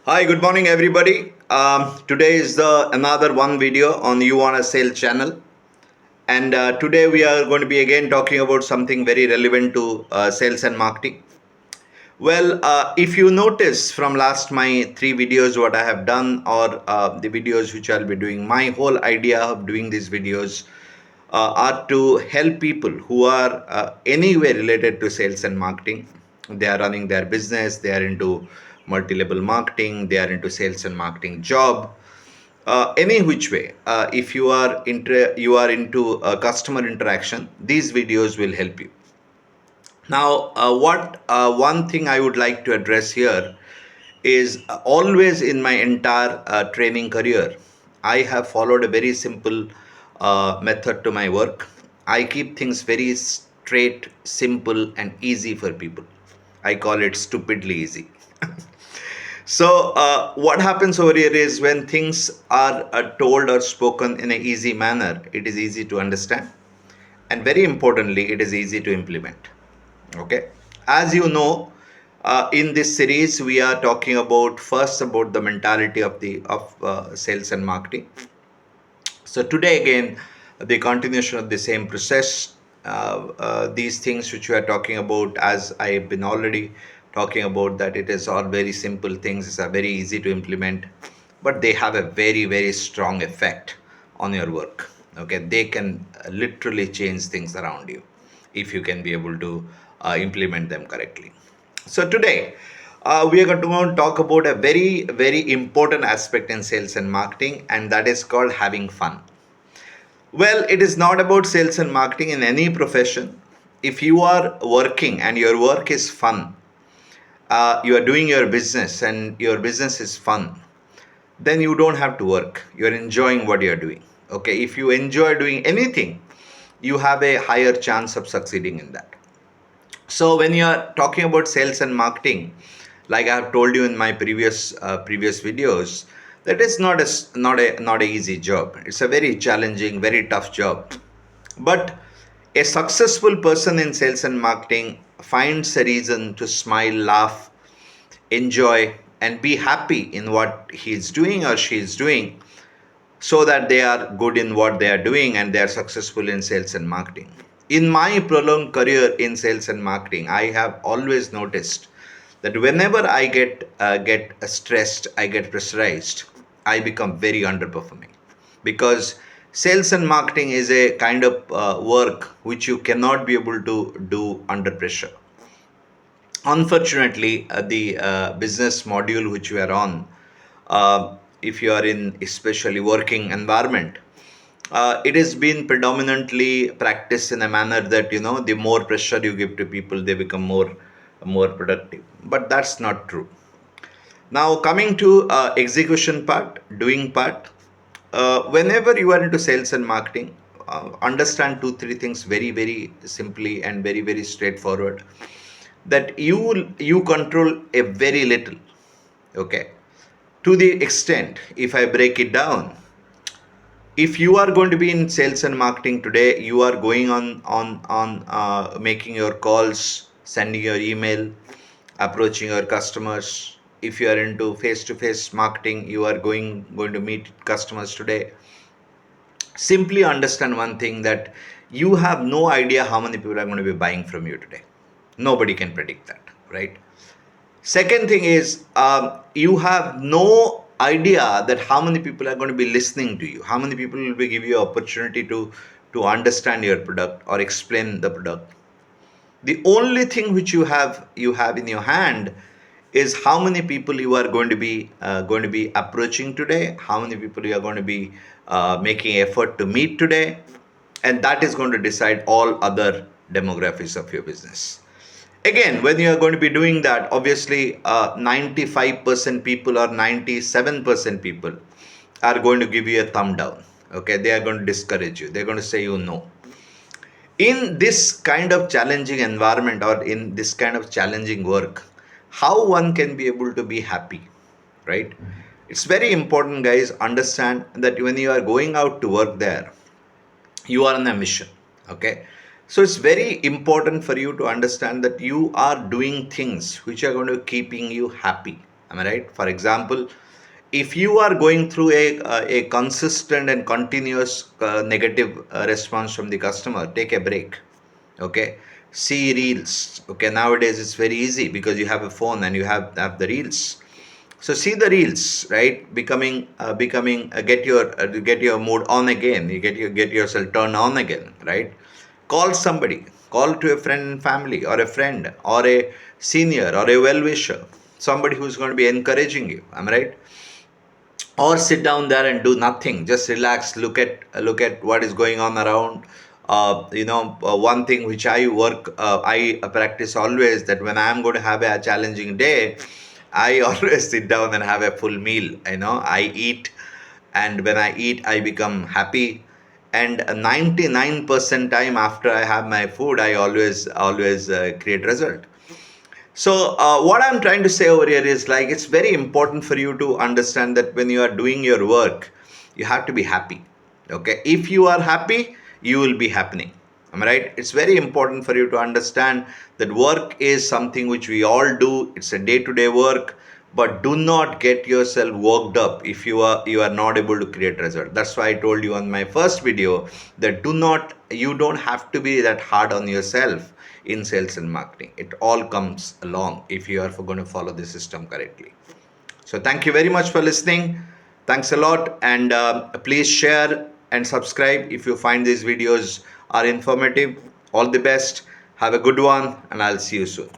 Hi, good morning, everybody. Today is the another one video on You Wanna Sell channel, and today we are going to be again talking about something very relevant to sales and marketing. Well, if you notice from last my three videos, what I have done, or the videos which I'll be doing, my whole idea of doing these videos are to help people who are anywhere related to sales and marketing. They are running their business, they are into multi-level marketing, they are into sales and marketing job, any which way. If you are into customer interaction, these videos will help you. Now, what one thing I would like to address here is always in my entire training career, I have followed a very simple method to my work. I keep things very straight, simple, and easy for people. I call it stupidly easy. So, what happens over here is when things are told or spoken in an easy manner, it is easy to understand, and very importantly, it is easy to implement. Okay, as you know, in this series we are talking about first about the mentality of the sales and marketing. So today again, the continuation of the same process. These things which we are talking about, as I have been already talking about, that it is all very simple things. It's are very easy to implement, but they have a very strong effect on your work. Okay, they can literally change things around you if you can be able to implement them correctly. So today, we are going to talk about a very important aspect in sales and marketing, and that is called having fun. Well, it is not about sales and marketing in any profession. If you are working and your work is fun, you are doing your business and your business is fun, then you don't have to work. You're enjoying what you're doing. Okay, if you enjoy doing anything, you have a higher chance of succeeding in that. So when you are talking about sales and marketing, like I have told you in my previous videos, that is not a easy job. It's a very challenging, very tough job. But a successful person in sales and marketing finds a reason to smile, laugh, enjoy, and be happy in what he is doing or she is doing, so that they are good in what they are doing and they are successful in sales and marketing. In my prolonged career in sales and marketing, I have always noticed that whenever I get stressed, I get pressurized, I become very underperforming, because sales and marketing is a kind of work which you cannot be able to do under pressure. Unfortunately, the business module which we are on, if you are in especially working environment, it has been predominantly practiced in a manner that, the more pressure you give to people, they become more productive. But that's not true. Now, coming to execution part, doing part, whenever you are into sales and marketing, understand two, three things very simply and very straightforward. That you control a very little. Okay, to the extent, if I break it down, if you are going to be in sales and marketing today, you are going on making your calls, sending your email, approaching your customers. If you are into face to face marketing, you are going to meet customers today. Simply understand one thing, that you have no idea how many people are going to be buying from you today. Nobody can predict that, right? Second thing is, you have no idea that how many people are going to be listening to you, how many people will be give you opportunity to understand your product or explain the product. The only thing which you have in your hand is how many people you are going to be approaching today, how many people you are going to be making effort to meet today, and that is going to decide all other demographics of your business. Again, when you are going to be doing that, obviously 95% people or 97% people are going to give you a thumb down. Okay, they are going to discourage you, they're going to say no. In this kind of challenging environment or in this kind of challenging work, how one can be able to be happy, right? It's very important, guys, understand that when you are going out to work there, you are on a mission. Okay, so it's very important for you to understand that you are doing things which are going to keeping you happy. Am I right? For example, if you are going through a consistent and continuous negative response from the customer, take a break. Okay, see reels. Okay, nowadays it's very easy because you have a phone and you have the reels. So see the reels, right? Get your mood on again. You get yourself turned on again, right? Call somebody. Call to a friend and family, or a friend, or a senior, or a well wisher. Somebody who's going to be encouraging you. Am I right? Or sit down there and do nothing, just relax, look at what is going on around. One thing which I practice always, that when I am going to have a challenging day, I always sit down and have a full meal. I eat, and when I eat I become happy. And 99% time after I have my food, I always create result. So, what I'm trying to say over here is, like, it's very important for you to understand that when you are doing your work, you have to be happy. Okay, if you are happy, you will be happening. Am I right? It's very important for you to understand that work is something which we all do. It's a day-to-day work, but do not get yourself worked up if you are not able to create result. That's why I told you on my first video that you don't have to be that hard on yourself in sales and marketing. It all comes along if you are going to follow the system correctly. So thank you very much for listening. Thanks a lot, and please share and subscribe if you find these videos are informative. All the best. Have a good one, and I'll see you soon.